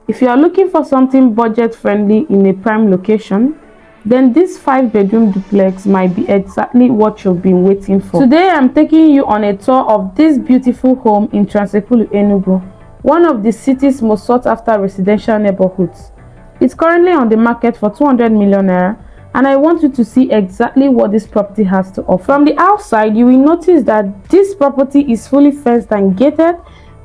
If you are looking for something budget friendly in a prime location, then this 5-bedroom duplex might be exactly what you've been waiting for. Today I'm taking you on a tour of this beautiful home in Trans-Ekulu, Enugu, one of the city's most sought after residential neighborhoods. It's currently on the market for 200 million naira, and I want you to see exactly what this property has to offer. From the outside, you will notice that this property is fully fenced and gated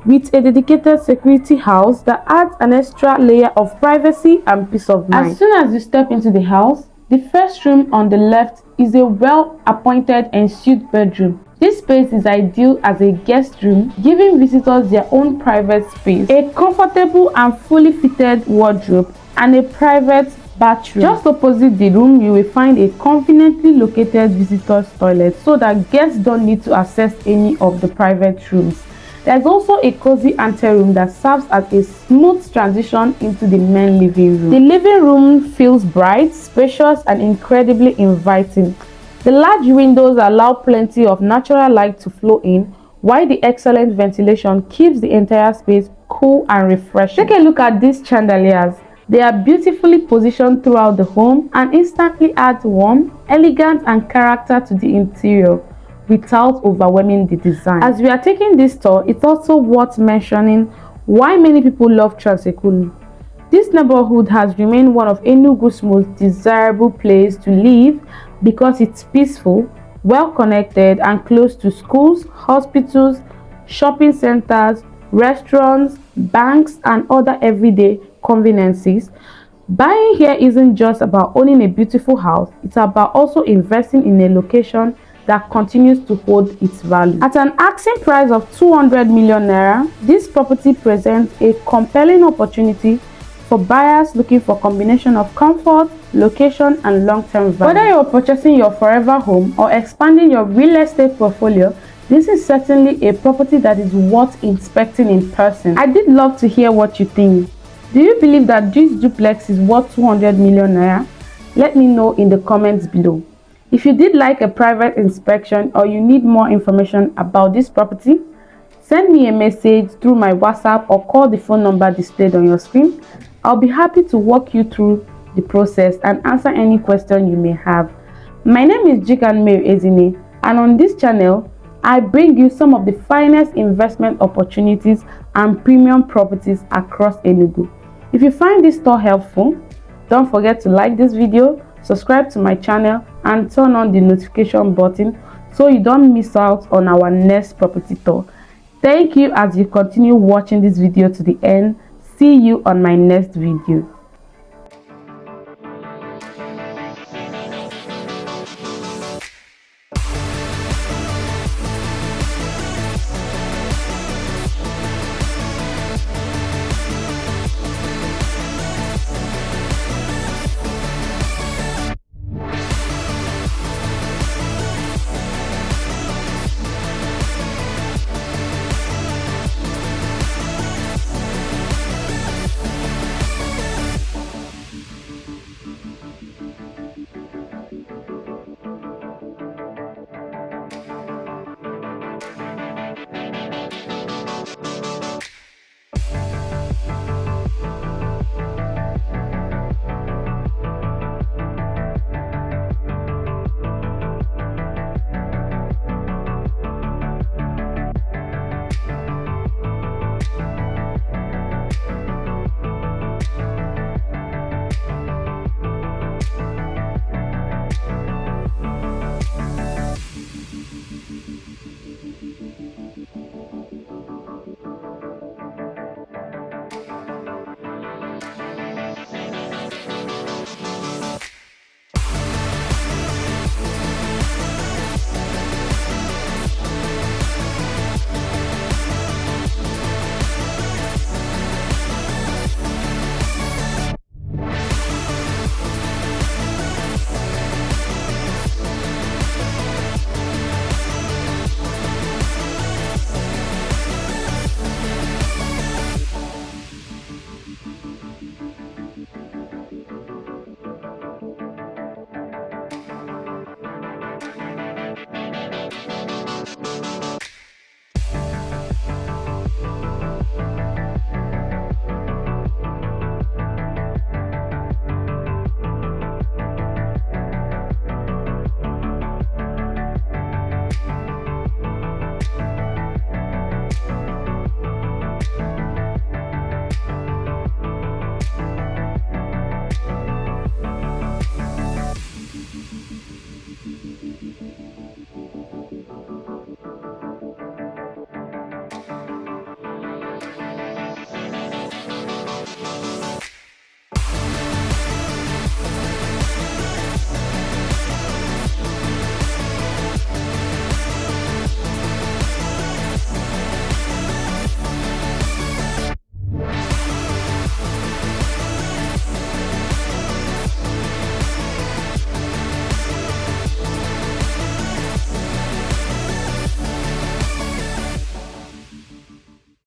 with a dedicated security house that adds an extra layer of privacy and peace of mind. As soon as you step into the house, the first room on the left is a well-appointed ensuite bedroom. This space is ideal as a guest room, giving visitors their own private space, a comfortable and fully fitted wardrobe, and a private bathroom. Just opposite the room, you will find a conveniently located visitor's toilet so that guests don't need to access any of the private rooms. There's also a cozy anteroom that serves as a smooth transition into the main living room. The living room feels bright, spacious, and incredibly inviting. The large windows allow plenty of natural light to flow in, while the excellent ventilation keeps the entire space cool and refreshing. Take a look at these chandeliers. They are beautifully positioned throughout the home and instantly add warmth, elegance, and character to the interior without overwhelming the design. As we are taking this tour, it's also worth mentioning why many people love Trans-Ekulu. This neighborhood has remained one of Enugu's most desirable places to live because it's peaceful, well connected, and close to schools, hospitals, shopping centers, restaurants, banks, and other everyday conveniences. Buying here isn't just about owning a beautiful house, it's about also investing in a location that continues to hold its value. At an asking price of 200 million naira, this property presents a compelling opportunity for buyers looking for a combination of comfort, location, and long-term value. Whether you're purchasing your forever home or expanding your real estate portfolio, this is certainly a property that is worth inspecting in person. I did love to hear what you think. Do you believe that this duplex is worth 200 million naira? Let me know in the comments below. If you did like a private inspection or you need more information about this property, send me a message through my WhatsApp or call the phone number displayed on your screen. I'll be happy to walk you through the process and answer any question you may have. My name is Jikanu, and on this channel, I bring you some of the finest investment opportunities and premium properties across Enugu. If you find this tour helpful, don't forget to like this video, subscribe to my channel, and turn on the notification button so you don't miss out on our next property tour. Thank you as you continue watching this video to the end. See you on my next video.